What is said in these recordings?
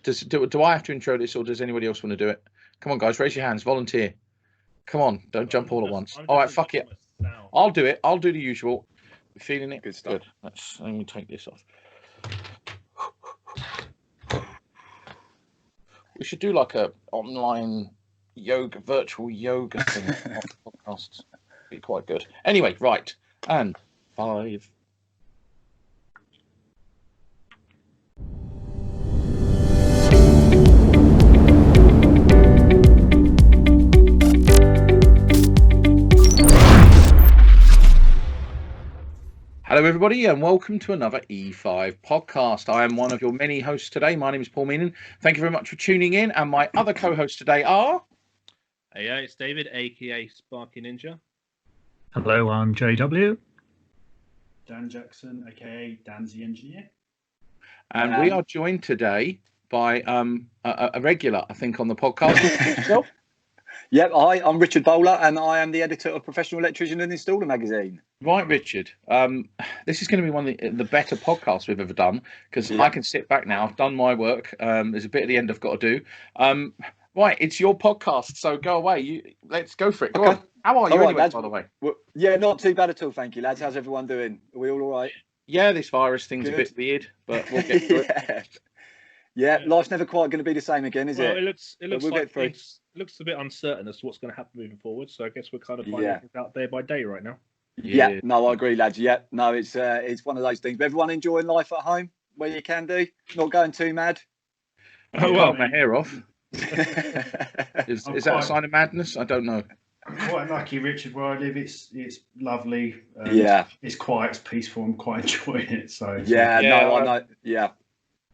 Do I have to intro this, or does anybody else want to do it? Come on, guys, raise your hands. Volunteer. Come on, don't jump all at once. All right, fuck it. I'll do it. I'll do the usual. Feeling it? Good stuff. Good. Let me take this off. We should do like a online virtual yoga thing on the podcasts. Be quite good. Anyway, right. And 5. Hello, everybody, and welcome to another E5 podcast. I am one of your many hosts today. My name is Paul Meenan. Thank you very much for tuning in. And my other co-hosts today are... Hey, it's David, a.k.a. SparkyNinja. Hello, I'm JW. Dan Jackson, a.k.a. Dan's the Engineer. And we are joined today by a regular, I think, on the podcast. Yep, I'm Richard Bowler, and I am the editor of Professional Electrician and Installer magazine. Right, Richard. This is going to be one of the better podcasts we've ever done, because I can sit back now. I've done my work. There's a bit at the end I've got to do. Right, it's your podcast, so go away. Let's go for it. Go on. How are you anyway, lads, by the way? Well, yeah, not too bad at all, thank you, lads. How's everyone doing? Are we all right? Yeah, this virus thing's a bit weird, but we'll get through it. Yeah, life's never quite going to be the same again, is it? It looks we'll like get through. it looks a bit uncertain as to what's going to happen moving forward. So I guess we're kind of finding things out day by day right now. Yeah, no, I agree, lads. Yeah, no, it's one of those things. But everyone enjoying life at home where you can do, not going too mad. Oh, well, my hair off. Is that a sign of madness? I don't know. I'm quite lucky, Richard, where I live. It's lovely. It's quiet, it's peaceful. I'm quite enjoying it. So I know. Yeah.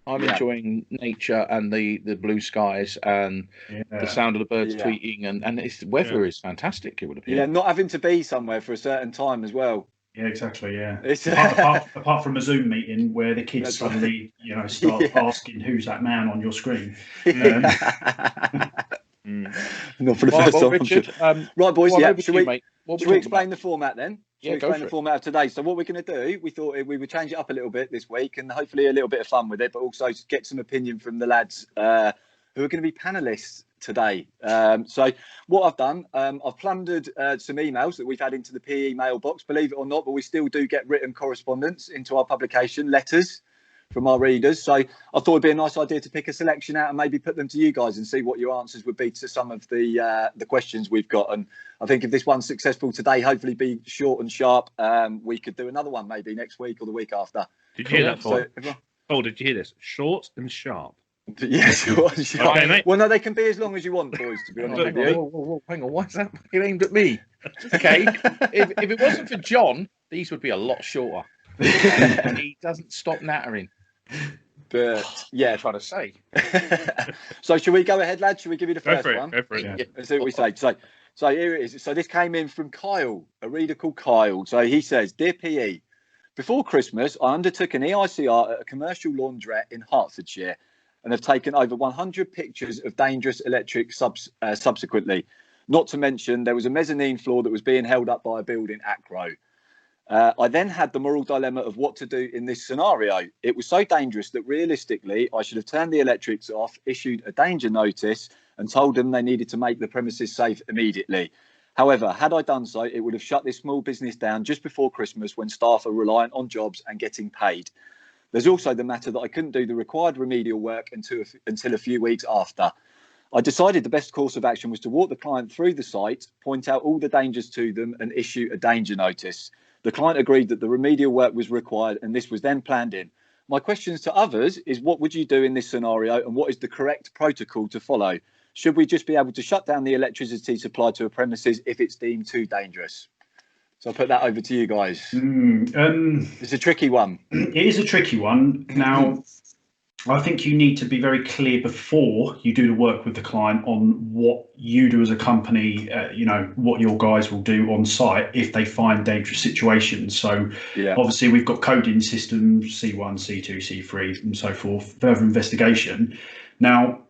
I'm enjoying nature and the blue skies and the sound of the birds tweeting, and the weather is fantastic, it would appear. Yeah, not having to be somewhere for a certain time as well. Yeah, exactly. Yeah. Apart from a Zoom meeting where the kids suddenly, start asking who's that man on your screen. Not for the first time. Richard, right, boys. Should we explain about? The format then? Yeah, explain the format of today. So what we're going to do, we thought we would change it up a little bit this week, and hopefully a little bit of fun with it, but also get some opinion from the lads who are going to be panelists today. So what I've done, I've plundered some emails that we've had into the PE mailbox, believe it or not, but we still do get written correspondence into our publication, letters from our readers. So I thought it'd be a nice idea to pick a selection out and maybe put them to you guys and see what your answers would be to some of the questions we've got. And I think if this one's successful today, hopefully be short and sharp, we could do another one maybe next week or the week after. Did you hear that, Paul? Did you hear this? Short and sharp. Yeah, short and sharp. Okay, mate. Well, no, they can be as long as you want, boys, to be honest with you. Whoa, hang on, why is that fucking aimed at me? Okay, if it wasn't for John, these would be a lot shorter. He doesn't stop nattering. But trying to say. So should we go ahead, lads? Should we give you the first one? Go for it. Yeah. Let's see what we say. So here it is. So this came in from Kyle, a reader called Kyle. So he says, "Dear PE, before Christmas, I undertook an EICR at a commercial laundrette in Hertfordshire and have taken over 100 pictures of dangerous electric subsequently. Not to mention, there was a mezzanine floor that was being held up by a building acro. I then had the moral dilemma of what to do in this scenario. It was so dangerous that realistically, I should have turned the electrics off, issued a danger notice and told them they needed to make the premises safe immediately. However, had I done so, it would have shut this small business down just before Christmas when staff are reliant on jobs and getting paid. There's also the matter that I couldn't do the required remedial work until a few weeks after. I decided the best course of action was to walk the client through the site, point out all the dangers to them and issue a danger notice. The client agreed that the remedial work was required and this was then planned in. My questions to others is what would you do in this scenario and what is the correct protocol to follow? Should we just be able to shut down the electricity supply to a premises if it's deemed too dangerous?" So I'll put that over to you guys. It's a tricky one. It is a tricky one. Now, I think you need to be very clear before you do the work with the client on what you do as a company, what your guys will do on site if they find dangerous situations. So obviously we've got coding systems, C1, C2, C3 and so forth, further investigation. Now,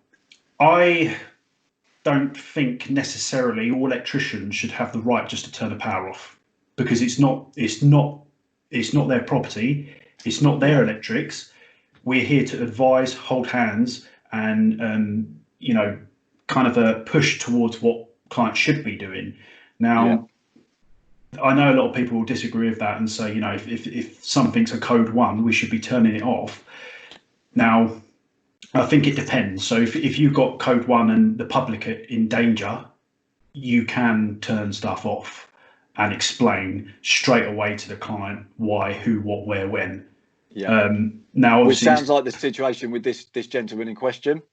I don't think necessarily all electricians should have the right just to turn the power off, because it's not their property, it's not their electrics. We're here to advise, hold hands, and kind of a push towards what clients should be doing. Now, I know a lot of people will disagree with that and say, if something's a code 1, we should be turning it off. Now, I think it depends. So if you've got code 1 and the public are in danger, you can turn stuff off and explain straight away to the client why, who, what, where, when. Yeah. Now, which sounds like the situation with this gentleman in question.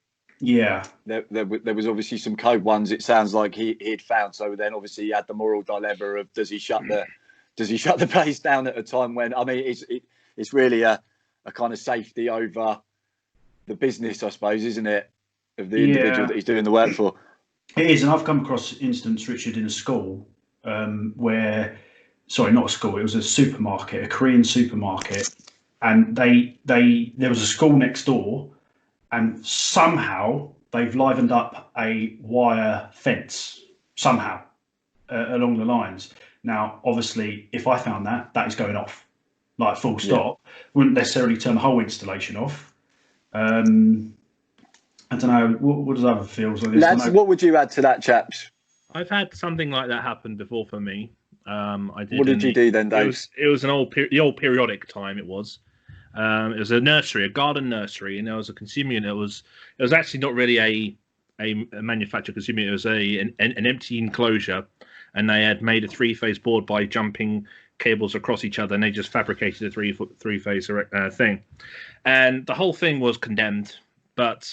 Yeah. There was obviously some code 1s. It sounds like he'd found. So then obviously he had the moral dilemma of does he shut the place down at a time when, I mean, it's really a kind of safety over the business, I suppose, isn't it, of the individual that he's doing the work for. It is, and I've come across instance, Richard, in a school where, sorry, not a school, it was a supermarket, a Korean supermarket, and there was a school next door, and somehow they've livened up a wire fence somehow along the lines. Now, obviously, if I found that is going off, like full stop. Wouldn't necessarily turn the whole installation off. I don't know. What does other feels like this? Lads, what would you add to that, chaps? I've had something like that happen before for me. I did. What did you do then, Dave? It was the old periodic time. It was a nursery, a garden nursery, and there was a consumer unit. It was actually not really a manufactured consumer unit. It was an empty enclosure, and they had made a 3-phase board by jumping cables across each other, and they just fabricated a three-phase thing. And the whole thing was condemned, but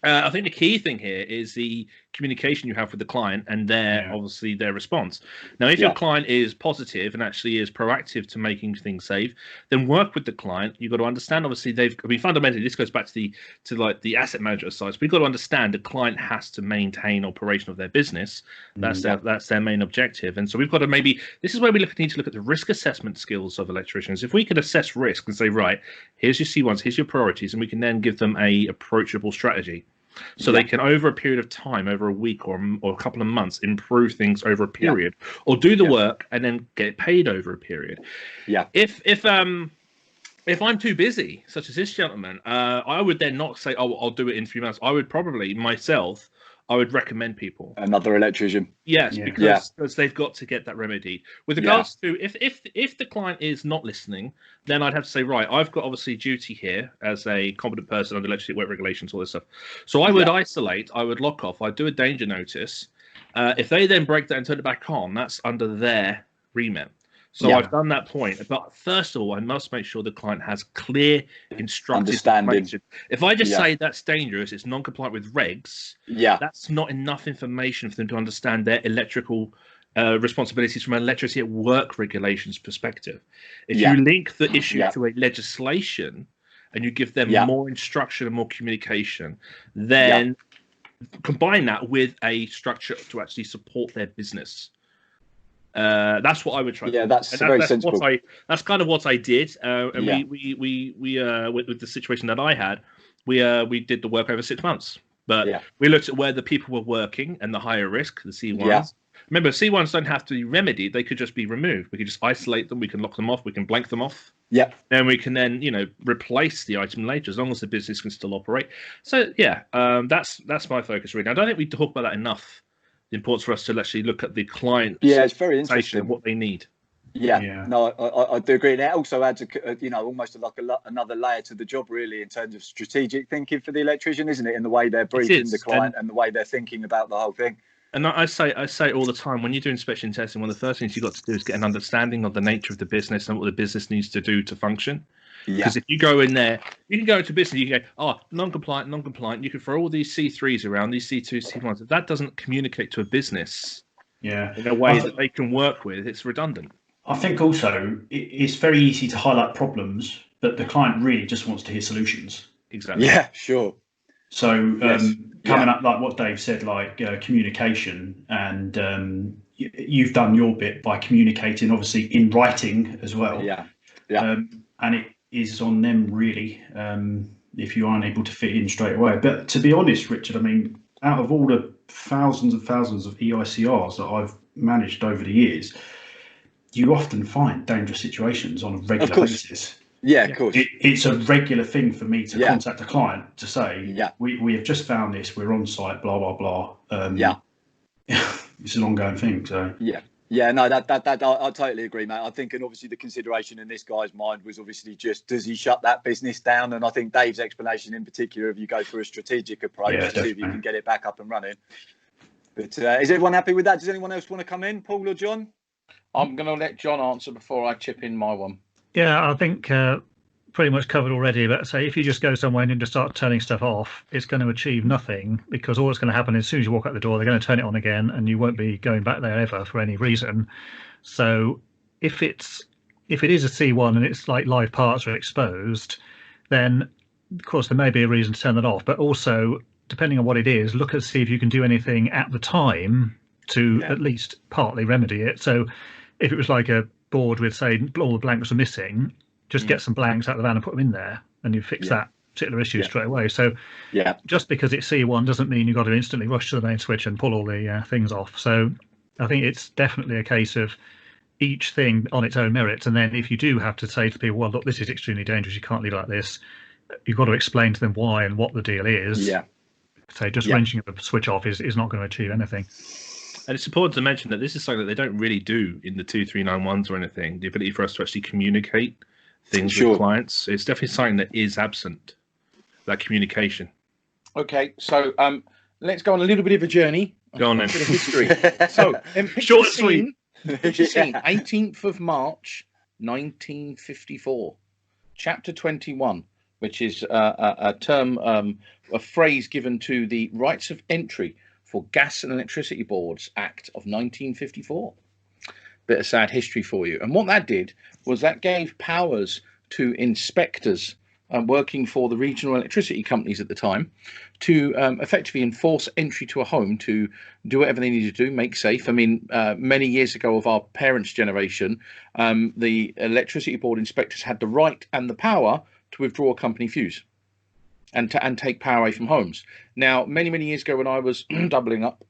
I think the key thing here is the communication you have with the client and obviously their response. Now, if your client is positive and actually is proactive to making things safe, then work with the client. You've got to understand, obviously, fundamentally, this goes back to the asset manager side. So we've got to understand the client has to maintain operation of their business. That's their main objective. And so we've got to this is where we need to look at the risk assessment skills of electricians. If we could assess risk and say, right, here's your C1s, here's your priorities, and we can then give them a approachable strategy. So they can, over a period of time, over a week or a couple of months, improve things over a period, or do the work and then get paid over a period. Yeah. If I'm too busy, such as this gentleman, I would then not say, "Oh, I'll do it in 3 months." I would probably I would recommend people another electrician. Yes, because they've got to get that remedied. With regards to if the client is not listening, then I'd have to say, right, I've got obviously duty here as a competent person under electricity work regulations, all this stuff. So I would isolate, I would lock off, I'd do a danger notice. If they then break that and turn it back on, that's under their remit. So I've done that point. But first of all, I must make sure the client has clear understanding. If I just say that's dangerous, it's non-compliant with regs, that's not enough information for them to understand their electrical responsibilities from an electricity at work regulations perspective. If you link the issue to a legislation and you give them more instruction and more communication, then combine that with a structure to actually support their business. That's what I would try. Yeah, that's very sensible. That's kind of what I did. And we with the situation that I had, we did the work over 6 months. But we looked at where the people were working and the higher risk, the C1s. Yeah. Remember, C1s don't have to be remedied; they could just be removed. We could just isolate them. We can lock them off. We can blank them off. Yeah. Then we can replace the item later, as long as the business can still operate. So that's my focus really. I don't think we talk about that enough. The importance for us to actually look at the client. Yeah, it's very interesting what they need. Yeah. No, I do agree. And it also adds, almost like another layer to the job, really, in terms of strategic thinking for the electrician, isn't it? In the way they're briefing the client and the way they're thinking about the whole thing. And I say all the time, when you do inspection testing, one of the first things you've got to do is get an understanding of the nature of the business and what the business needs to do to function. Because if you go in there, you can go into business, you can go, non-compliant. You can throw all these C3s around, these C2s, C1s. If that doesn't communicate to a business in a way that they can work with, it's redundant. I think also it's very easy to highlight problems, but the client really just wants to hear solutions. Exactly. Yeah, sure. So coming up, like what Dave said, like communication, and you've done your bit by communicating, obviously in writing as well. Yeah. And it is on them really, if you aren't able to fit in straight away. But to be honest, Richard, I mean, out of all the thousands and thousands of EICRs that I've managed over the years, you often find dangerous situations on a regular basis. Yeah, of course. It's a regular thing for me to Yeah. contact a client to say, Yeah. we have just found this, we're on site, blah, blah, blah. Yeah. It's an ongoing thing. So Yeah, no, that I totally agree, mate. I think, and obviously the consideration in this guy's mind was obviously just, does he shut that business down? And I think Dave's explanation in particular, if you go through a strategic approach to see if you can get it back up and running. But is everyone happy with that? Does anyone else want to come in, Paul or John? I'm going to let John answer before I chip in my one. Yeah, I think pretty much covered already. But say if you just go somewhere and just start turning stuff off, it's going to achieve nothing, because all that's going to happen is as soon as you walk out the door, they're going to turn it on again, and you won't be going back there ever for any reason. So if it is a C1 and it's like live parts are exposed, then of course there may be a reason to turn that off. But also, depending on what it is, look and see if you can do anything at the time to at least partly remedy it. So if it was like a board with, say, all the blanks are missing, just get some blanks out of the van and put them in there, and you fix that particular issue straight away. So just because it's C1 doesn't mean you've got to instantly rush to the main switch and pull all the things off. So I think it's definitely a case of each thing on its own merits. And then if you do have to say to people, well, look, this is extremely dangerous, you can't leave it like this, you've got to explain to them why and what the deal is. So just wrenching the switch off is not going to achieve anything. And it's important to mention that this is something that they don't really do in the 2391s or anything. The ability for us to actually communicate things with clients. It's definitely something that is absent, that communication. Okay, so let's go on a little bit of a journey. Go on then. A bit of history. So, short and sweet. 18th of March, 1954. Chapter 21, which is a term, a phrase given to the Rights of Entry for Gas and Electricity Boards Act of 1954. Bit of sad history for you. And what that did was that gave powers to inspectors working for the regional electricity companies at the time to effectively enforce entry to a home, to do whatever they needed to do, make safe. I mean, many years ago of our parents' generation, the electricity board inspectors had the right and the power to withdraw a company fuse and take power away from homes. Now, many years ago when I was doubling up,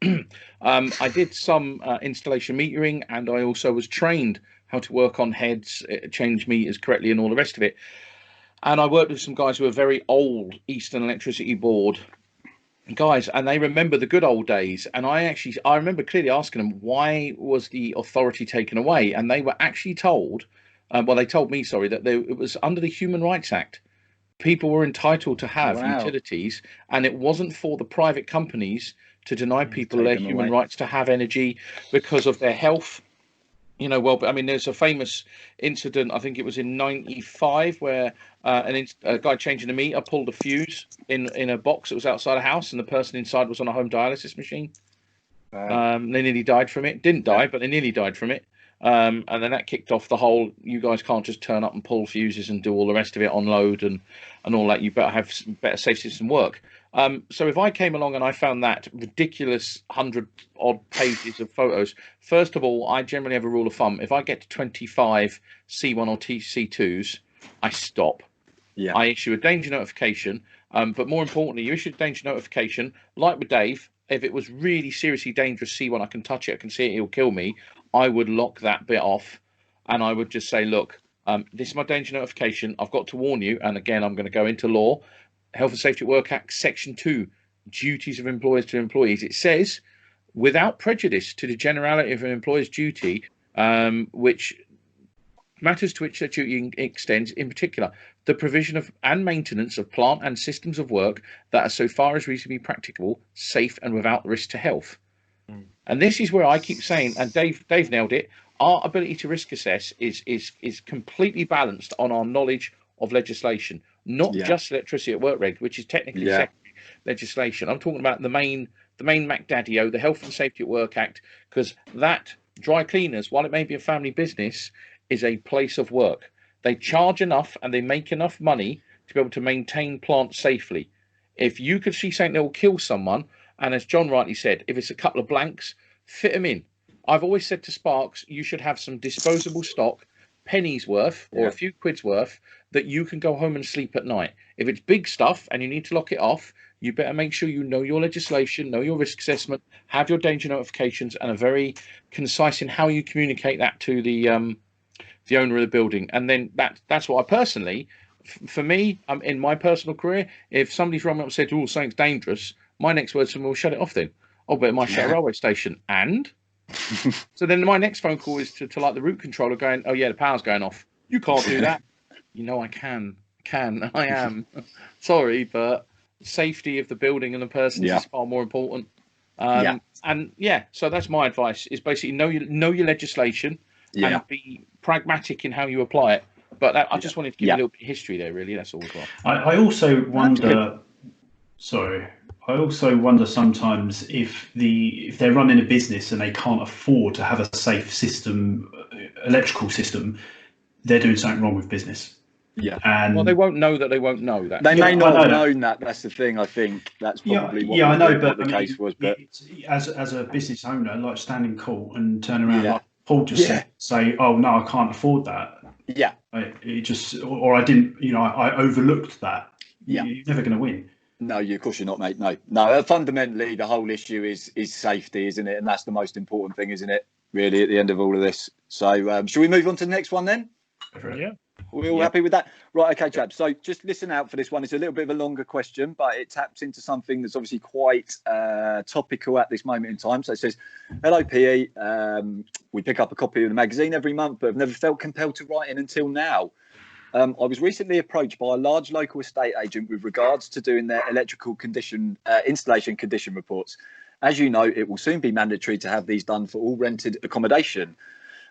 I did some installation metering, and I also was trained how to work on heads, change meters correctly and all the rest of it. And I worked with some guys who were very old Eastern Electricity Board guys, and they remember the good old days. And I remember clearly asking them, why was the authority taken away? And they were actually told, they told me, sorry, that it was under the Human Rights Act. People were entitled to have utilities, and it wasn't for the private companies to deny people their human rights to have energy because of their health. You know, well, I mean, there's a famous incident, I think it was in 95, where a guy changing a meter pulled a fuse in a box that was outside a house, and the person inside was on a home dialysis machine. They nearly died from it. Didn't die, but they nearly died from it. And then that kicked off the whole, you guys can't just turn up and pull fuses and do all the rest of it, unload and all that. You better have better safe system work. So if I came along and I found that ridiculous 100-odd pages of photos, first of all, I generally have a rule of thumb. If I get to 25 C1 or C2s, I stop. I issue a danger notification. But more importantly, you issue a danger notification, like with Dave. If it was really seriously dangerous C1, I can touch it, I can see it, it'll kill me. I would lock that bit off, and I would just say, look, this is my danger notification. I've got to warn you. And again, I'm going to go into law. Health and Safety at Work Act, Section 2, duties of employers to employees. It says, without prejudice to the generality of an employer's duty, which matters to which their duty extends, in particular, the provision of and maintenance of plant and systems of work that are, so far as reasonably practicable, safe and without risk to health. And this is where I keep saying, and Dave nailed it, our ability to risk assess is completely balanced on our knowledge of legislation, not just Electricity at Work Reg, which is technically secondary legislation. I'm talking about the main MacDaddy-O, the Health and Safety at Work Act, because that dry cleaners, while it may be a family business, is a place of work. They charge enough and they make enough money to be able to maintain plants safely. If you could see something that will kill someone, and as John rightly said, if it's a couple of blanks, fit them in. I've always said to Sparks, you should have some disposable stock, pennies worth or a few quid's worth, that you can go home and sleep at night. If it's big stuff and you need to lock it off, you better make sure you know your legislation, know your risk assessment, have your danger notifications, and are very concise in how you communicate that to the the owner of the building. And then that's what I personally, for me, in my personal career, if somebody's rung me up and said, oh, something's dangerous, my next words to them will shut it off then. Oh, but it might shut a railway station. And so then my next phone call is to like the route controller going, oh, yeah, the power's going off. You can't do that. I can. I am. Sorry, but safety of the building and the person is far more important. And so that's my advice: is basically know your legislation and be pragmatic in how you apply it. But I just wanted to give you a little bit of history there. Really, that's all as well. I also wonder. Sorry, I also wonder sometimes if they're running a business and they can't afford to have a safe system, electrical system, they're doing something wrong with business. Yeah. And well, they won't know that they won't know that. They may not have known that. That's the thing. I think that's probably what I know, but the case was. But as a business owner, like standing court and turn around like Paul just said, say, "Oh no, I can't afford that." Yeah. It just, or I didn't. I overlooked that. Yeah. You're never going to win. No, of course you're not, mate. No. Fundamentally, the whole issue is safety, isn't it? And that's the most important thing, isn't it? Really, at the end of all of this. So, shall we move on to the next one then? Yeah. We're all happy with that? Right, okay, chaps. So just listen out for this one. It's a little bit of a longer question, but it taps into something that's obviously quite topical at this moment in time. So it says, hello, PE. We pick up a copy of the magazine every month, but have never felt compelled to write in until now. I was recently approached by a large local estate agent with regards to doing their electrical installation condition reports. As you know, it will soon be mandatory to have these done for all rented accommodation.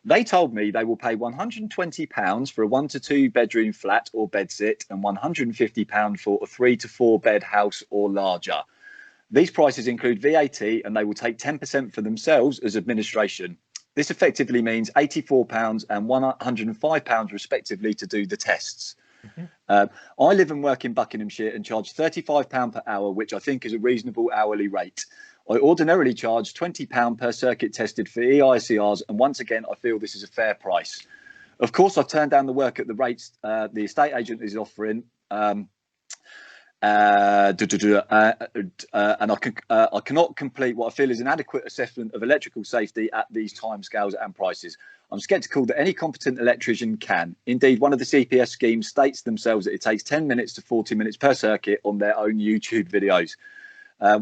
They told me they will pay £120 for a 1 to 2 bedroom flat or bedsit and £150 for a 3 to 4 bed house or larger. These prices include VAT and they will take 10% for themselves as administration. This effectively means £84 and £105 respectively to do the tests. I live and work in Buckinghamshire and charge £35 per hour, which I think is a reasonable hourly rate. I ordinarily charge £20 per circuit tested for EICRs, and once again, I feel this is a fair price. Of course, I've turned down the work at the rates the estate agent is offering, and I cannot complete what I feel is an adequate assessment of electrical safety at these timescales and prices. I'm sceptical that any competent electrician can. Indeed, one of the CPS schemes states themselves that it takes 10 minutes to 40 minutes per circuit on their own YouTube videos.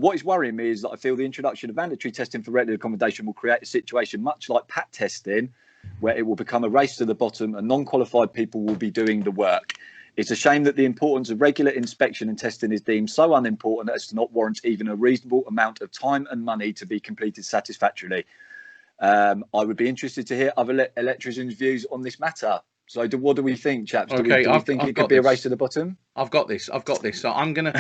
What is worrying me is that I feel the introduction of mandatory testing for rented accommodation will create a situation much like PAT testing, where it will become a race to the bottom and non-qualified people will be doing the work. It's a shame that the importance of regular inspection and testing is deemed so unimportant as to not warrant even a reasonable amount of time and money to be completed satisfactorily. I would be interested to hear other electricians' views on this matter. So what do we think, chaps? Do we think it could be a race to the bottom? I've got this. So I'm gonna,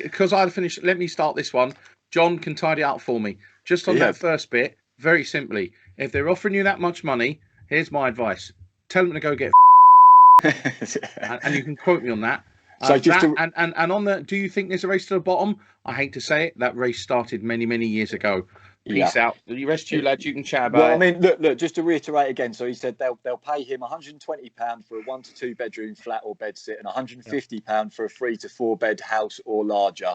because I've finished. Let me start this one. John can tidy it up for me. Just on that first bit, very simply. If they're offering you that much money, here's my advice: tell them to go get. And you can quote me on that. So and on the, do you think there's a race to the bottom? I hate to say it, that race started many years ago. Peace out. The rest of you lads, you can chat about it. I mean, look, just to reiterate again. So he said they'll pay him £120 for a 1 to 2 bedroom flat or bedsit and £150 for a 3 to 4 bed house or larger.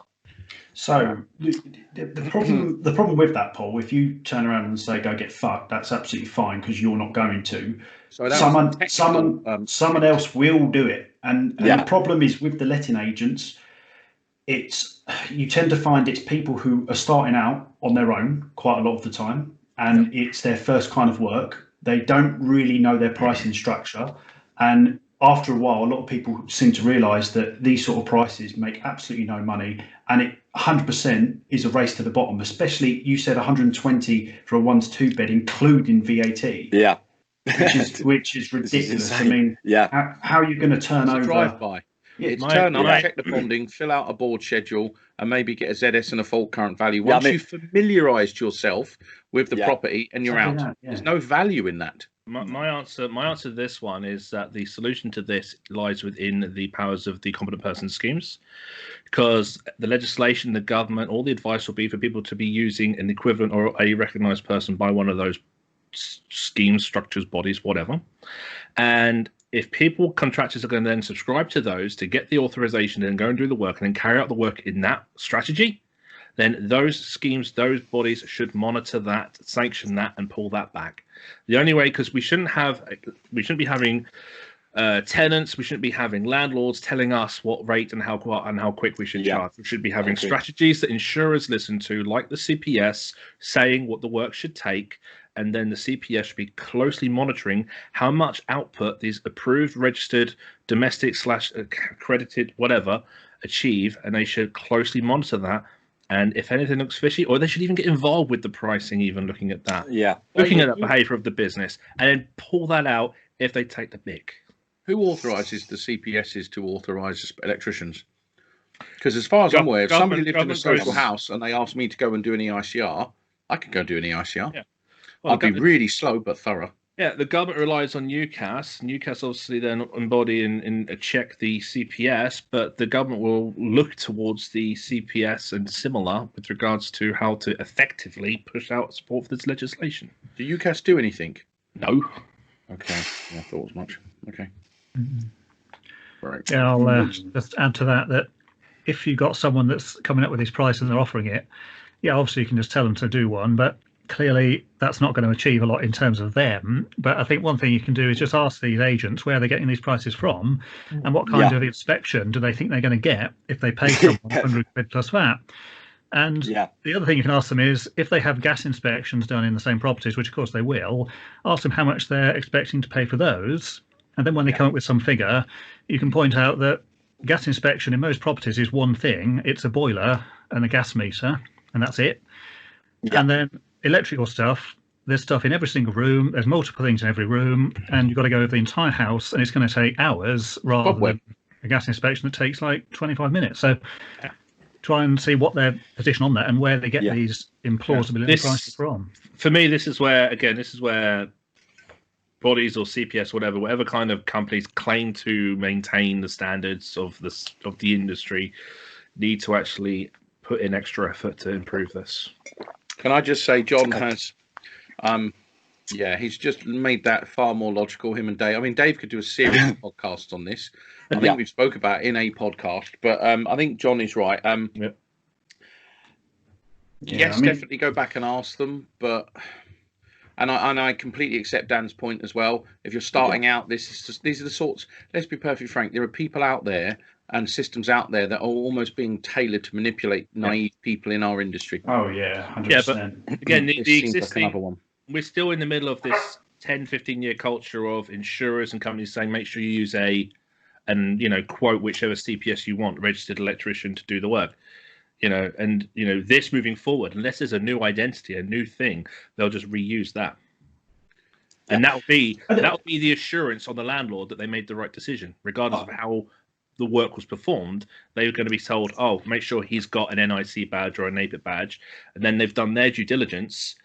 So the problem with that, Paul, if you turn around and say go get fucked, that's absolutely fine because you're not going to. So someone else will do it, and the problem is with the letting agents. You tend to find it's people who are starting out on their own quite a lot of the time, and it's their first kind of work. They don't really know their pricing structure, and after a while, a lot of people seem to realise that these sort of prices make absolutely no money, and it 100% is a race to the bottom. Especially, you said 120 for a 1 to 2 bed, including VAT. Yeah, which is ridiculous. I mean, how are you going to turn over? Drive by. It's turn up, check the bonding, fill out a board schedule, and maybe get a ZS and a fault current value. Once you've familiarised yourself with the property and you're out, there's no value in that. My answer to this one is that the solution to this lies within the powers of the competent person schemes, because the legislation, the government, all the advice will be for people to be using an equivalent or a recognised person by one of those schemes, structures, bodies, whatever. And if contractors are going to then subscribe to those to get the authorization and go and do the work and then carry out the work in that strategy, then those schemes, those bodies should monitor that, sanction that, and pull that back. The only way, because we shouldn't be having tenants, we shouldn't be having landlords telling us what rate and how quick we should charge. We should be having strategies that insurers listen to, like the CPS, saying what the work should take, and then the CPS should be closely monitoring how much output these approved, registered, domestic / accredited, whatever, achieve, and they should closely monitor that. And if anything looks fishy, or they should even get involved with the pricing, even looking at that. Yeah. Looking at the behavior of the business, and then pull that out if they take the mick. Who authorises the CPSs to authorise electricians? Because as far as I'm aware, if somebody lived in a social house and they asked me to go and do an EICR, I could go and do an EICR. Yeah. Well, I'd be really slow but thorough. Yeah, the government relies on UCAS. UCAS obviously then embody and check the CPS, but the government will look towards the CPS and similar with regards to how to effectively push out support for this legislation. Do UCAS do anything? No. Okay, yeah, I thought as much. Okay. Right. Yeah, I'll just add to that if you've got someone that's coming up with this price and they're offering it, yeah, obviously you can just tell them to do one, but clearly that's not going to achieve a lot in terms of them. But I think one thing you can do is just ask these agents where they're getting these prices from and what kind of inspection do they think they're going to get if they pay someone 100 quid plus VAT. And the other thing you can ask them is if they have gas inspections done in the same properties, which of course they will, ask them how much they're expecting to pay for those. And then when they come up with some figure, you can point out that gas inspection in most properties is one thing. It's a boiler and a gas meter, and that's it. And then electrical stuff, there's stuff in every single room. There's multiple things in every room, and you've got to go over the entire house, and it's going to take hours rather than a gas inspection that takes like 25 minutes. So try and see what their position on that and where they get these implausibility prices from. For me, this is where bodies or CPS, whatever kind of companies claim to maintain the standards of the industry, need to actually put in extra effort to improve this. Can I just say, John has, he's just made that far more logical. Him and Dave. I mean, Dave could do a series of podcasts on this. I think we've spoke about it in a podcast, but I think John is right. Definitely go back and ask them, but. And I completely accept Dan's point as well. If you're starting out, these are the sorts. Let's be perfectly frank. There are people out there and systems out there that are almost being tailored to manipulate naive people in our industry. Oh yeah, 100%. Yeah, but again, the existing. Like one. We're still in the middle of this 10, 15-year culture of insurers and companies saying make sure you use quote whichever CPS you want, registered electrician, to do the work. This moving forward, unless there's a new identity, a new thing, they'll just reuse that. And that'll be the assurance on the landlord that they made the right decision, regardless of how the work was performed. They're going to be told, oh, make sure he's got an NIC badge or a NAPIT badge. And then they've done their due diligence.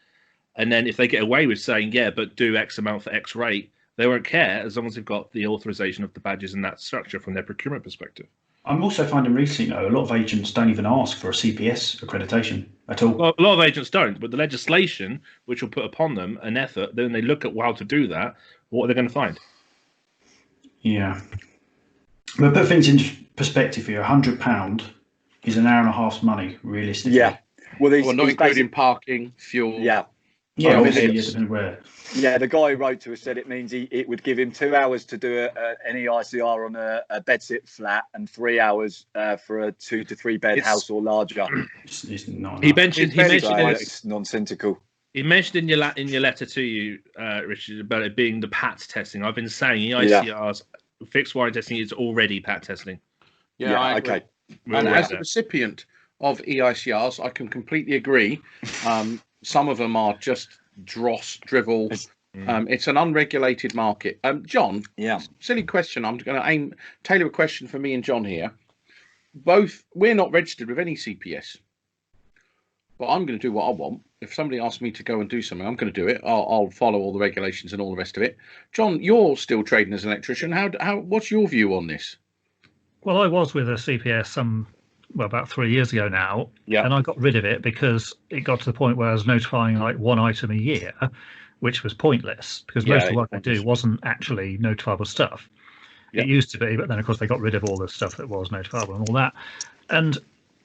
And then if they get away with saying, but do X amount for X rate, they won't care as long as they've got the authorization of the badges and that structure from their procurement perspective. I'm also finding recently, though, a lot of agents don't even ask for a CPS accreditation at all. Well, a lot of agents don't, but the legislation, which will put upon them an effort, then they look at how to do that, what are they going to find? Yeah. But put things into perspective here, £100 is an hour and a half's money, realistically. Yeah. Well, not including parking, fuel. Yeah, obviously, where. Yeah, the guy who wrote to us said it means it would give him 2 hours to do an EICR on a bedsit flat and 3 hours for a 2 to 3 bed house or larger. It's not. He mentioned it's nonsensical. He mentioned in your letter to you, Richard, about it being the PAT testing. I've been saying EICRs, fixed wiring testing, is already PAT testing. Yeah, I agree. And as a recipient of EICRs, I can completely agree. Some of them are just dross, drivel. It's an unregulated market. John, silly question. I'm going to tailor a question for me and John here. We're not registered with any CPS, but I'm going to do what I want. If somebody asks me to go and do something, I'm going to do it. I'll follow all the regulations and all the rest of it. John, you're still trading as an electrician. What's your view on this? Well, I was with a CPS about 3 years ago now, and I got rid of it because it got to the point where I was notifying like one item a year, which was pointless because most of what I do wasn't actually notifiable stuff. It used to be, but then of course they got rid of all the stuff that was notifiable and all that. And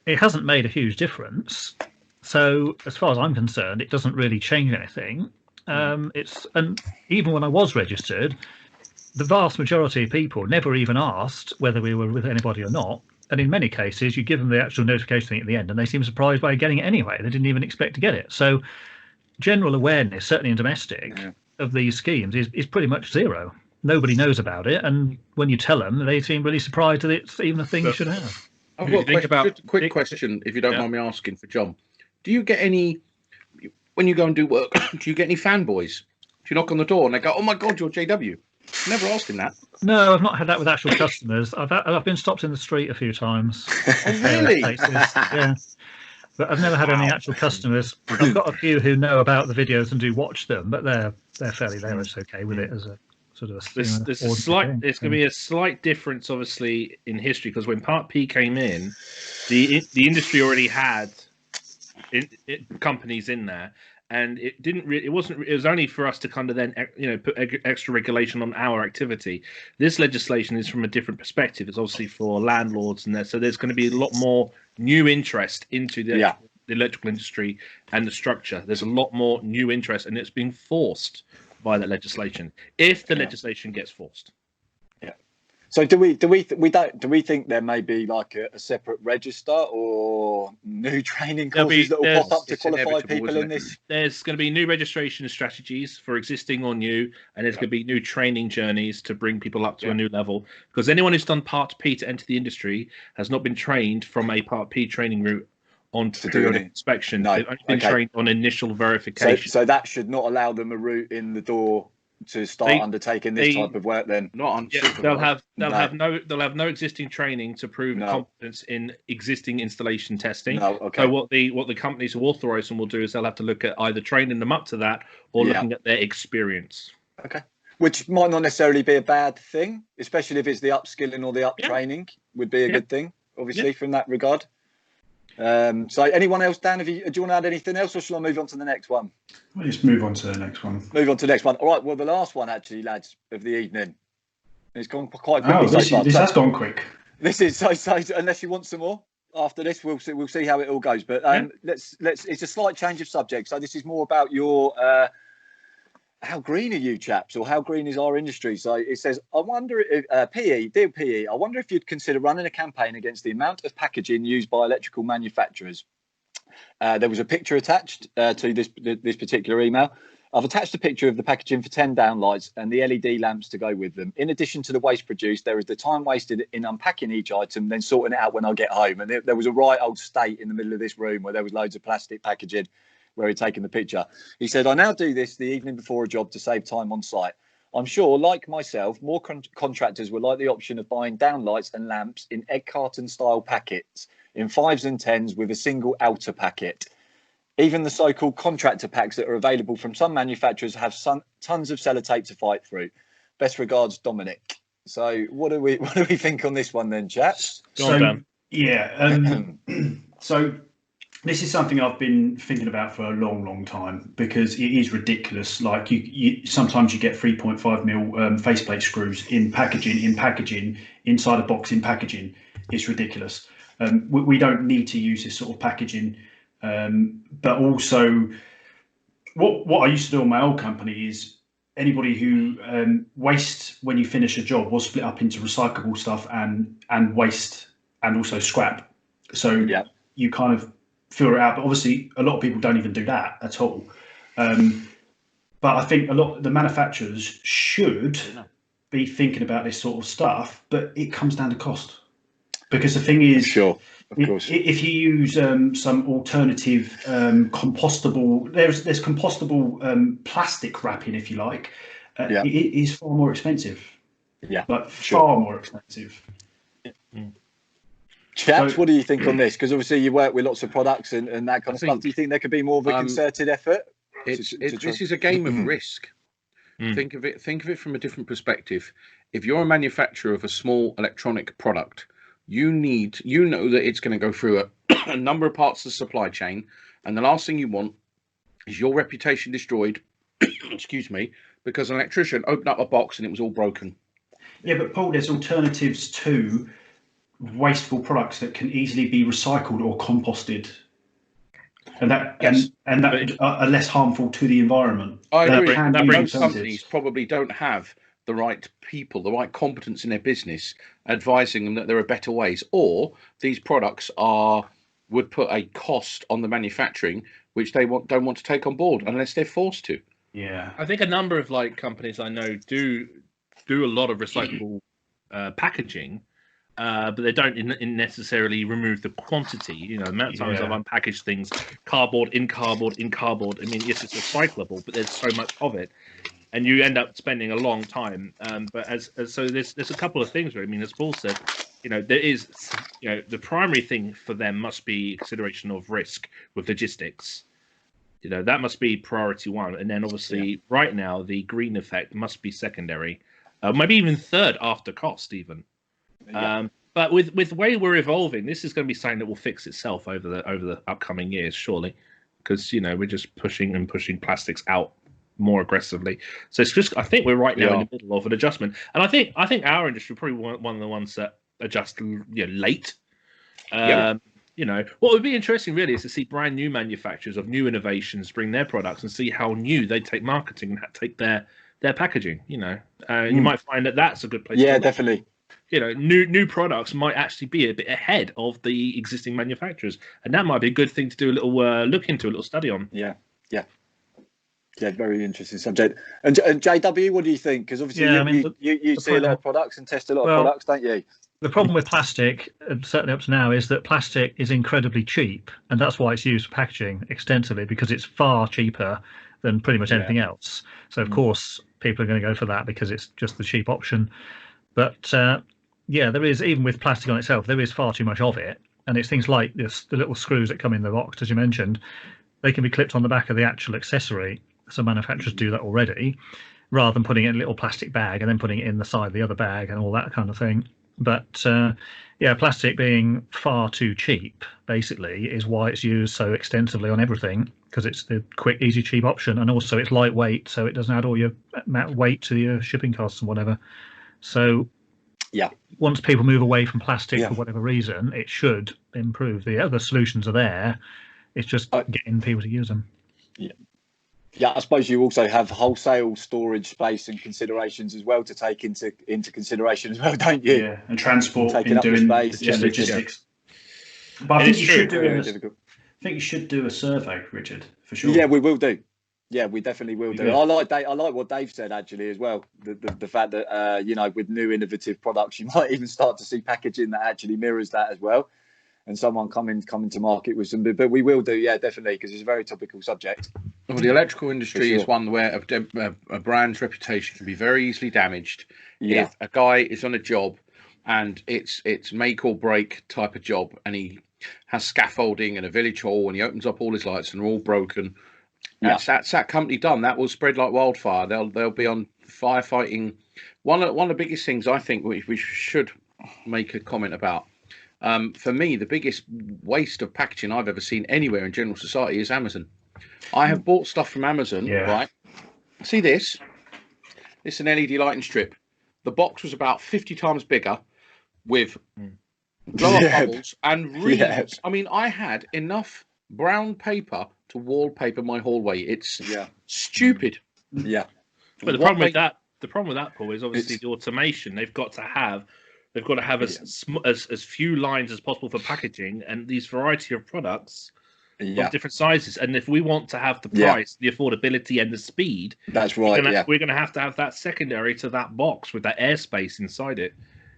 it hasn't made a huge difference. So as far as I'm concerned, it doesn't really change anything. And even when I was registered, the vast majority of people never even asked whether we were with anybody or not. And in many cases, you give them the actual notification thing at the end, and they seem surprised by getting it anyway. They didn't even expect to get it. So general awareness, certainly in domestic, of these schemes is pretty much zero. Nobody knows about it, and when you tell them, they seem really surprised that it's even a thing you should have. I've got just a quick question, if you don't mind me asking, for John. Do you get any, when you go and do work, do you get any fanboys? Do you knock on the door and they go, "Oh my God, you're JW"? Never asked him that. No, I've not had that with actual customers. I've been stopped in the street a few times. Oh, really? Yeah. But I've never had any actual customers. I've got a few who know about the videos and do watch them, but they're fairly it's okay with it as a sort of a. There's going to be a slight difference, obviously, in history, because when Part P came in, the industry already had companies in there. And it didn't really. It was only for us to kind of then, put extra regulation on our activity. This legislation is from a different perspective. It's obviously for landlords and that. So there's going to be a lot more new interest into the electrical industry and the structure. There's a lot more new interest, and it's being forced by that legislation. If the legislation gets forced. So do we think there may be like a separate register or new training courses that will pop up to qualify people in this? There's going to be new registration strategies for existing or new, and there's going to be new training journeys to bring people up to a new level. Because anyone who's done Part P to enter the industry has not been trained from a Part P training route on periodic inspection. They've only been trained on initial verification. So that should not allow them a route in the door to start undertaking this type of work. Then they'll have no existing training to prove competence in existing installation testing. So what the companies who authorize them will do is they'll have to look at either training them up to that or looking at their experience. Which might not necessarily be a bad thing, especially if it's the upskilling or the up training would be a good thing, obviously, from that regard. So anyone else, Dan, do you want to add anything else, or shall I move on to the next one? We'll just move on to the next one. All right, well, the last one, actually, lads, of the evening. It's gone quite quickly. This has gone quick. This is so unless you want some more after this, we'll see how it all goes. But let's it's a slight change of subject. So this is more about your how green are you chaps, or how green is our industry? So it says, I wonder if dear PE, I wonder if you'd consider running a campaign against the amount of packaging used by electrical manufacturers. There was a picture attached to this particular email. I've attached a picture of the packaging for 10 downlights and the LED lamps to go with them. In addition to the waste produced, there is the time wasted in unpacking each item, then sorting it out when I get home. And there was a right old state in the middle of this room where there was loads of plastic packaging where he'd taken the picture. He said, I now do this the evening before a job to save time on site. I'm sure, like myself, more contractors would like the option of buying downlights and lamps in egg carton style packets, in 5s and 10s with a single outer packet. Even the so-called contractor packs that are available from some manufacturers have tons of sellotape to fight through. Best regards, Dominic. So what do we think on this one then, chaps? So this is something I've been thinking about for a long, long time, because it is ridiculous. Like you sometimes you get 3.5mm faceplate screws in packaging, inside a box in packaging. It's ridiculous. We don't need to use this sort of packaging. But also, what I used to do on my old company is anybody who waste when you finish a job was split up into recyclable stuff and waste and also scrap. So you kind of filter it out. But obviously, a lot of people don't even do that at all. But I think a lot of the manufacturers should be thinking about this sort of stuff. But it comes down to cost, because the thing is, of course. If you use some alternative compostable, there's compostable plastic wrapping, if you like. It is far more expensive. Far more expensive. Chaps, what do you think on this? Because obviously you work with lots of products and that kind of stuff. Do you think there could be more of a concerted effort? This is a game of risk. Think of it from a different perspective. If you're a manufacturer of a small electronic product, you know that it's going to go through a number of parts of the supply chain, and the last thing you want is your reputation destroyed, excuse me, because an electrician opened up a box and it was all broken. Yeah, but Paul, there's alternatives to wasteful products that can easily be recycled or composted, and that Yes. and that are less harmful to the environment. I That agree. can use Most alternatives. companies probably don't have the right people, the right competence in their business, advising them that there are better ways, or these products would put a cost on the manufacturing which they don't want to take on board unless they're forced to. Yeah. I think a number of like companies I know do a lot of recyclable packaging, but they don't necessarily remove the quantity. You know, the amount of times I've unpackaged things, cardboard in cardboard in cardboard. I mean, yes, it's recyclable, but there's so much of it, and you end up spending a long time. But so there's a couple of things. Really. I mean, as Paul said, you know, there is, you know, the primary thing for them must be consideration of risk with logistics. You know, that must be priority one, and then obviously right now the green effect must be secondary, maybe even third after cost even. But with the way we're evolving, this is going to be something that will fix itself over the upcoming years, surely, because you know we're just pushing plastics out more aggressively. So it's just, I think we're right now in the middle of an adjustment, and I think our industry probably one of the ones that adjust late. You know, what would be interesting really is to see brand new manufacturers of new innovations bring their products and see how new they take marketing and take their packaging. You know, you might find that that's a good place. Yeah, definitely. You know, new products might actually be a bit ahead of the existing manufacturers, and that might be a good thing to do a little look into, a little study on. Yeah, very interesting subject. And JW, what do you think? Because obviously you see a lot of products and test a lot of products, don't you? The problem with plastic, certainly up to now, is that plastic is incredibly cheap, and that's why it's used for packaging extensively, because it's far cheaper than pretty much anything else. So, of course, people are going to go for that because it's just the cheap option. But, there is, even with plastic on itself, there is far too much of it. And it's things like this, the little screws that come in the box, as you mentioned, they can be clipped on the back of the actual accessory. Some manufacturers do that already, rather than putting it in a little plastic bag and then putting it in the side of the other bag and all that kind of thing. But plastic being far too cheap, basically, is why it's used so extensively on everything, because it's the quick, easy, cheap option. And also it's lightweight, so it doesn't add all your weight to your shipping costs and whatever. So once people move away from plastic for whatever reason, it should improve. The other solutions are there. It's just getting people to use them. Yeah, I suppose you also have wholesale storage space and considerations as well to take into consideration as well, don't you? Yeah, and transport taking up doing space, logistics. But I think you should do a survey, Richard, for sure. Yeah, we will do. Yeah, we definitely will do. I like what Dave said actually as well. The fact that with new innovative products, you might even start to see packaging that actually mirrors that as well, and someone coming to market with some. But we will do, definitely, because it's a very topical subject. Well, the electrical industry is one where a brand's reputation can be very easily damaged if a guy is on a job and it's make or break type of job, and he has scaffolding and a village hall, and he opens up all his lights and they're all broken. That's that company done. That will spread like wildfire. They'll be on firefighting. One of the biggest things I think we should make a comment about. For me, the biggest waste of packaging I've ever seen anywhere in general society is Amazon. I have bought stuff from Amazon, right? See this? It's an LED lighting strip. The box was about 50 times bigger with blow-up bubbles and reels. I mean, I had enough brown paper to wallpaper my hallway. It's stupid. Yeah. But the problem with that, Paul, is obviously the automation. They've got to have as few lines as possible for packaging, and these variety of products of different sizes. And if we want to have the price, the affordability, and the speed, that's right. We're going to have that secondary to that box with that airspace inside it.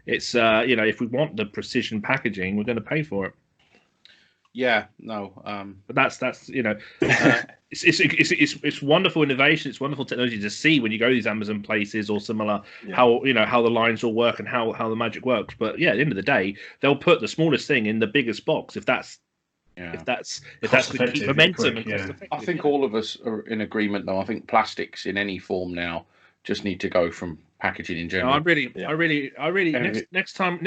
It's if we want the precision packaging, we're going to pay for it. Yeah, no, but that's it's wonderful innovation. It's wonderful technology to see when you go to these Amazon places or similar. How the lines all work and how the magic works. But at the end of the day, they'll put the smallest thing in the biggest box if that's to keep momentum. And cost effective. I think all of us are in agreement, though. I think plastics in any form now just need to go from packaging in general. I really. Next time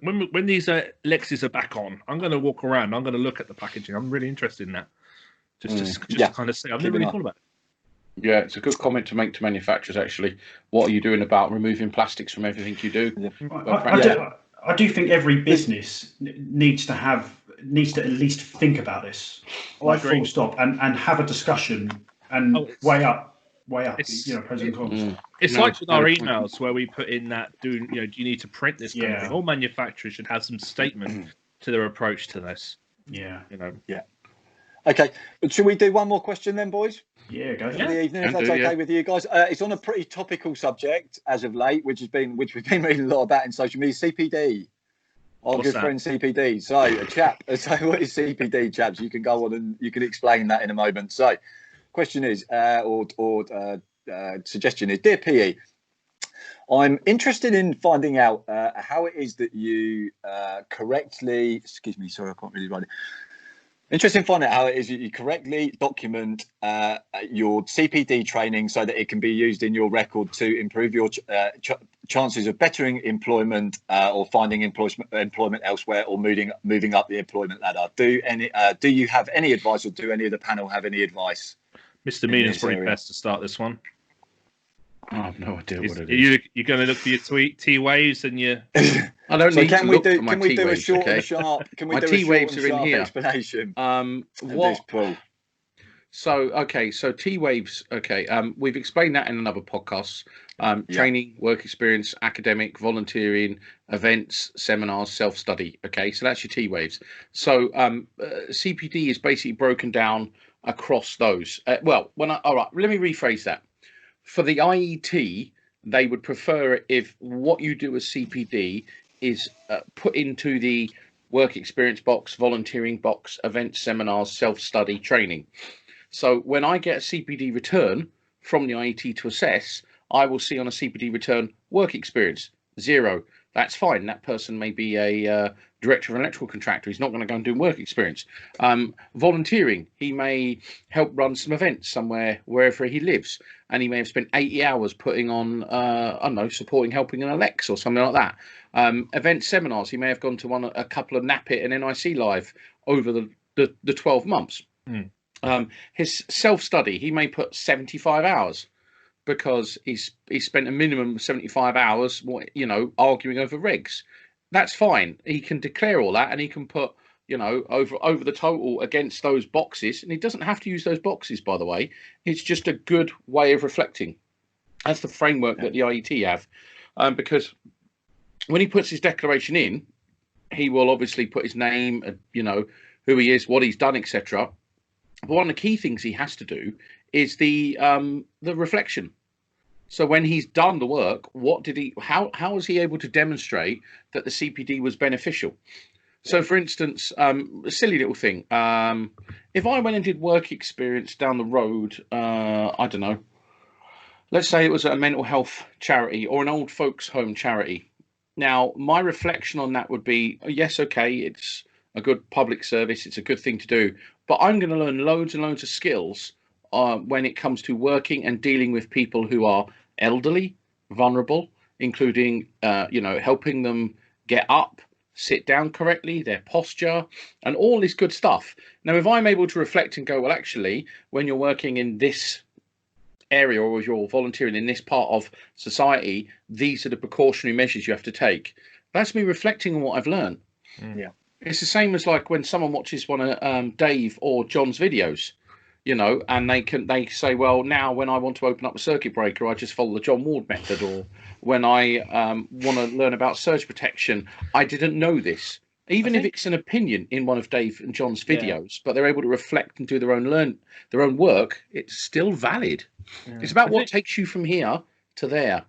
when these Lexis are back on, I'm going to walk around. I'm going to look at the packaging. I'm really interested in that. Just to kind of say, I've never really thought about it. Yeah, it's a good comment to make to manufacturers. Actually, what are you doing about removing plastics from everything you do? I do think every business needs to at least think about this, like full stop, and have a discussion and weigh up, pros and cons. It's like with our emails where we put in that, do you need to print this kind of thing? All manufacturers should have some statement to their approach to this. Yeah. Yeah. Okay. Should we do one more question then, boys? Yeah, go for the evening, if that's okay with you guys. It's on a pretty topical subject as of late, which we've been reading a lot about in social media. CPD. Our good friend CPD. So, what is CPD, chaps? You can go on and you can explain that in a moment. So, question is, suggestion is, dear PE, I'm interested in finding out how it is that you correctly. Excuse me, sorry, I can't really write it. Interesting to find out how it is you correctly document your CPD training so that it can be used in your record to improve your chances of bettering employment or finding employment elsewhere or moving up the employment ladder. Do you have any advice, or do any of the panel have any advice? Mr. Meenan's probably best to start this one. I have no idea what it is. You're going to look for your T waves and your. I don't need to look for my Can we do T-waves, a short okay? and sharp? Can we My do T-waves a short and are in sharp here. explanation? What? So T-waves. Okay. We've explained that in another podcast. Training, work experience, academic, volunteering, events, seminars, self-study. Okay. So that's your T-waves. So CPD is basically broken down across those. All right. Let me rephrase that. For the IET, they would prefer it if what you do as CPD is put into the work experience box, volunteering box, events, seminars, self-study, training. So when I get a CPD return from the IET to assess, I will see on a CPD return work experience, 0. That's fine. That person may be a director of an electrical contractor. He's not going to go and do work experience. Volunteering, he may help run some events somewhere, wherever he lives. And he may have spent 80 hours putting on, supporting, helping an Alex or something like that. Event seminars, he may have gone to a couple of NAPIT and NIC Live over the 12 months. His self-study, he may put 75 hours because he's spent a minimum of 75 hours, arguing over regs. That's fine. He can declare all that and he can put, over the total against those boxes. And he doesn't have to use those boxes, by the way. It's just a good way of reflecting. That's the framework that the IET have. Because when he puts his declaration in, he will obviously put his name, who he is, what he's done, etc. But one of the key things he has to do is the reflection. So when he's done the work, how was he able to demonstrate that the CPD was beneficial? So, for instance, a silly little thing. If I went and did work experience down the road, I don't know, let's say it was at a mental health charity or an old folks home charity. Now, my reflection on that would be, yes, okay, it's a good public service. It's a good thing to do. But I'm going to learn loads and loads of skills when it comes to working and dealing with people who are elderly, vulnerable, including, helping them get up, sit down correctly, their posture, and all this good stuff. Now, if I'm able to reflect and go, well, actually, when you're working in this area or you're volunteering in this part of society, these are the precautionary measures you have to take. That's me reflecting on what I've learned. Yeah. It's the same as like when someone watches one of Dave or John's videos, and they say, well, now when I want to open up a circuit breaker, I just follow the John Ward method, or when I want to learn about surge protection, I didn't know this. Even if it's an opinion in one of Dave and John's videos, but they're able to reflect and do their own work, it's still valid. Yeah. It's about what takes you from here to there.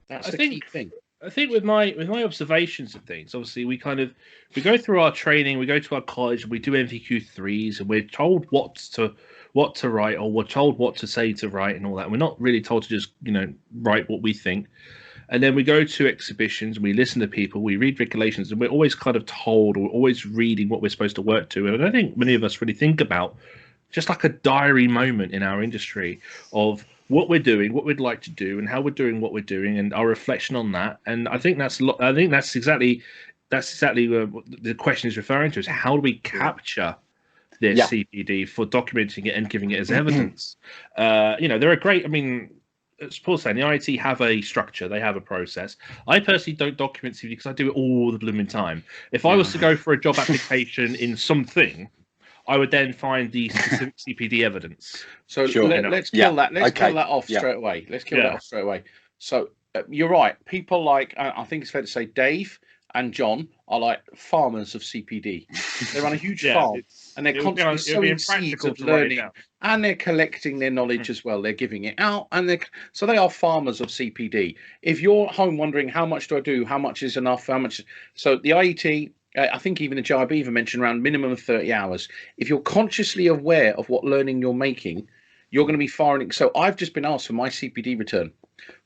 That's the key thing. I think with my observations of things, obviously we go through our training, we go to our college, we do NVQ3s, and we're told what to write, or we're told what to say to write and all that. We're not really told to just write what we think. And then we go to exhibitions, we listen to people, we read regulations, and we're always kind of told, or we're always reading what we're supposed to work to. And I don't think many of us really think about just like a diary moment in our industry of what we're doing, what we'd like to do, and how we're doing what we're doing, and our reflection on that. And I think that's exactly what the question is referring to: is how do we capture this CPD for documenting it and giving it as evidence? There are great. I mean, as Paul's saying, the IET have a structure, they have a process. I personally don't document CV because I do it all the blooming time. If I was to go for a job application in something, I would then find the specific CPD evidence. So let's kill that. Let's kill that off straight away. Let's kill that off straight away. So you're right. People like I think it's fair to say Dave and John are like farmers of CPD. They run a huge farm, and they're constantly sowing seeds of learning, and they're collecting their knowledge as well. They're giving it out, and so they are farmers of CPD. If you're home wondering how much do I do, how much is enough, how much, so the IET. I think even the JIB even mentioned around minimum of 30 hours. If you're consciously aware of what learning you're making, you're going to be firing. So I've just been asked for my CPD return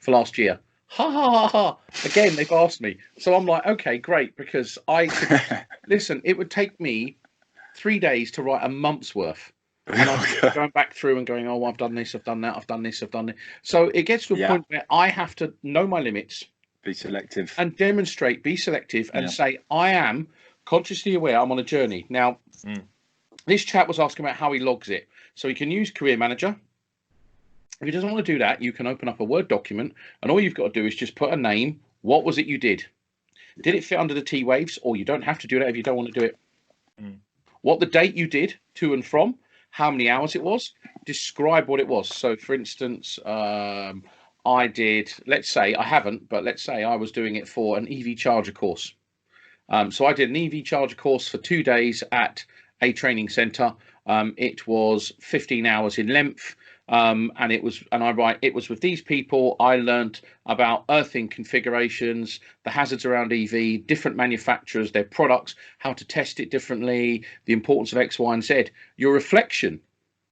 for last year. Ha ha ha ha. Again, they've asked me. So I'm like, okay, great. Because listen, it would take me 3 days to write a month's worth. And I'm going back through and going, oh, I've done this, I've done that, I've done this, I've done it. So it gets to a point where I have to know my limits. Be selective. And demonstrate, be selective, and say, I am consciously aware I'm on a journey. Now, this chap was asking about how he logs it. So he can use Career Manager. If he doesn't want to do that, you can open up a Word document, and all you've got to do is just put a name. What was it you did? Did it fit under the T waves? Or you don't have to do that if you don't want to do it. What the date you did, to and from, how many hours it was, describe what it was. So, for instance, I did, let's say, I haven't, but let's say I was doing it for an EV charger course. So I did an EV charger course for 2 days at a training centre. It was 15 hours in length. And I write, it was with these people. I learnt about earthing configurations, the hazards around EV, different manufacturers, their products, how to test it differently, the importance of X, Y, and Z. Your reflection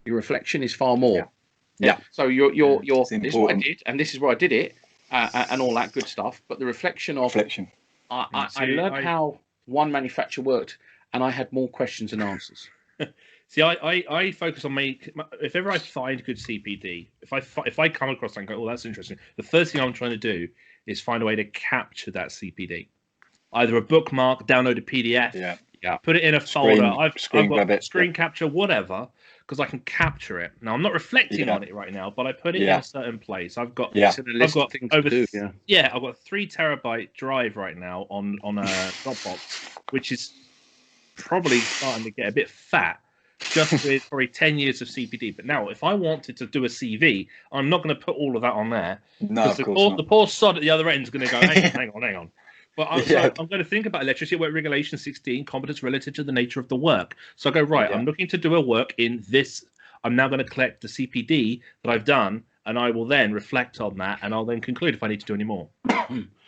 is far more. Yeah. So this is what I did, and this is where I did it, and all that good stuff. But the reflection. I learned how one manufacturer worked, and I had more questions than answers. See, I focus on if ever I find good CPD, if I come across that and go, oh, that's interesting, the first thing I'm trying to do is find a way to capture that CPD. Either a bookmark, download a PDF, put it in a folder. I've got screen capture, whatever, because I can capture it. Now, I'm not reflecting on it right now, but I put it in a certain place. I've got I've got 3 terabyte drive right now on a Dropbox, which is probably starting to get a bit fat, just with probably 10 years of CPD. But now, if I wanted to do a CV, I'm not going to put all of that on there. No, of course not. The poor sod at the other end is going to go, hang on. But I'm going to think about electricity work regulation 16, competence relative to the nature of the work. So I go, right, I'm looking to do a work in this. I'm now going to collect the CPD that I've done, and I will then reflect on that, and I'll then conclude if I need to do any more.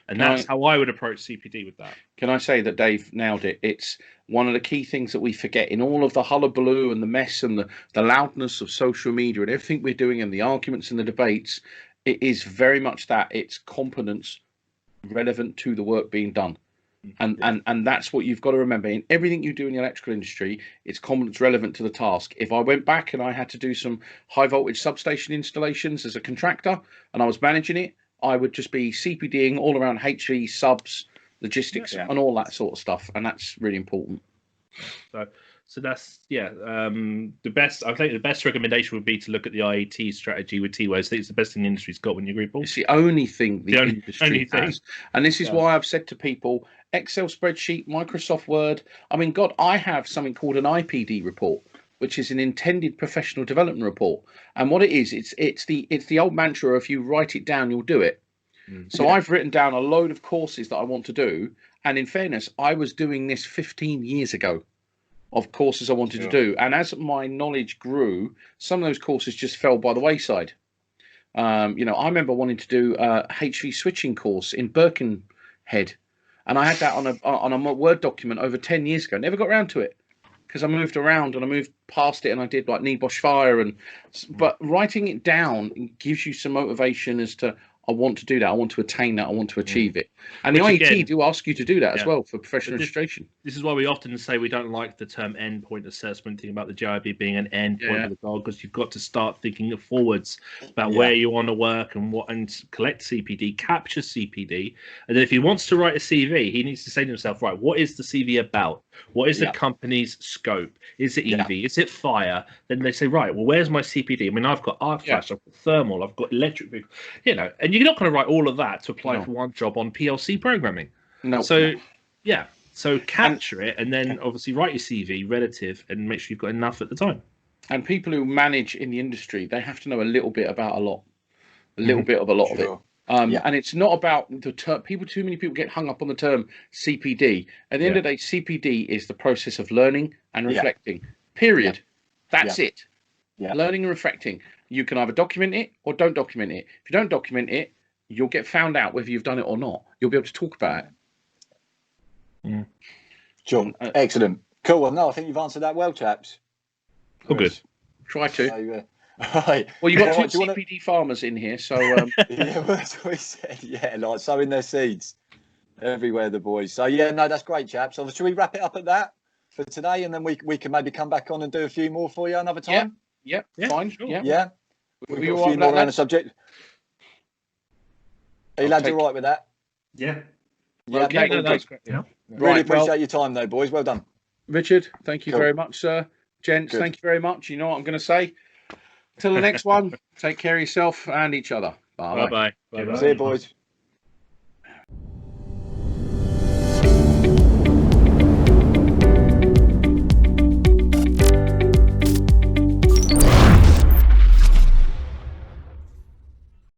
And that's how I would approach CPD with that. Can I say that Dave nailed it? It's one of the key things that we forget in all of the hullabaloo and the mess and the loudness of social media and everything we're doing and the arguments and the debates. It is very much that. It's competence relevant to the work being done. And that's what you've got to remember. In everything you do in the electrical industry, it's competence relevant to the task. If I went back and I had to do some high voltage substation installations as a contractor and I was managing it, I would just be CPDing all around HV, subs, logistics, and all that sort of stuff. And that's really important. So that's the best. I think the best recommendation would be to look at the IET strategy with T-Waves. I think it's the best thing the industry's got. When you agree, Paul? It's the only thing the industry has. And this is why I've said to people, Excel spreadsheet, Microsoft Word. I mean, God, I have something called an IPD report, which is an intended professional development report. And what it is, it's the old mantra: if you write it down, you'll do it. So I've written down a load of courses that I want to do. And in fairness, I was doing this 15 years ago of courses I wanted to do. And as my knowledge grew, some of those courses just fell by the wayside. I remember wanting to do a HV switching course in Birkenhead. And I had that on a Word document over 10 years ago. Never got around to it because I moved around and I moved past it and I did like Bosch Fire. But writing it down gives you some motivation as to, I want to do that. I want to attain that. I want to achieve it. And Which the IET again- do ask you to do that as Yeah. well for professional But registration. This is why we often say we don't like the term endpoint assessment, thinking about the GIB being an end point Yeah. of the goal, because you've got to start thinking forwards about Yeah. where you want to work and collect CPD, capture CPD. And then if he wants to write a CV, he needs to say to himself, right, what is the CV about? What is the Yeah. company's scope? Is it Yeah. EV? Is it fire? Then they say, right, well, where's my CPD? I mean, I've got arc Yeah. flash, I've got thermal, I've got electric vehicle, and you're not going to write all of that to apply No. for one job on PLC programming. No. So, yeah. So capture it and then obviously write your CV relative and make sure you've got enough at the time. And people who manage in the industry, they have to know a little bit about a lot, a little bit of a lot of it. Sure. And it's not about the term. Too many people get hung up on the term CPD. At the end of the day, CPD is the process of learning and reflecting. Period. That's it. Yeah. Learning and reflecting. You can either document it or don't document it. If you don't document it, you'll get found out whether you've done it or not. You'll be able to talk about it. Sure. Excellent. Cool. Well, no, I think you've answered that well, chaps. All good. Try to. So, right. Well, you've got Right, two do you wanna- CPD farmers in here, so Yeah, well, that's what we said. Yeah, like sowing their seeds everywhere, the boys. So yeah, no, that's great, chaps. So should we wrap it up at that for today, and then we can maybe come back on and do a few more for you another time? yeah, Yeah, fine. sure. Yeah. Yeah. Were We've you got all a right few with more that, around the lads? subject. Are you I'll lads take- all right with that? Yeah. Yeah, Okay, all that's good. great. Yeah. Really Right, appreciate well, your time, though, boys. Well done. Richard, thank you Cool. very much, sir. Gents, Good. thank you very much. You know what I'm going to say. Till the next one, take care of yourself and each other. Bye. Bye bye. Bye-bye. See you, boys.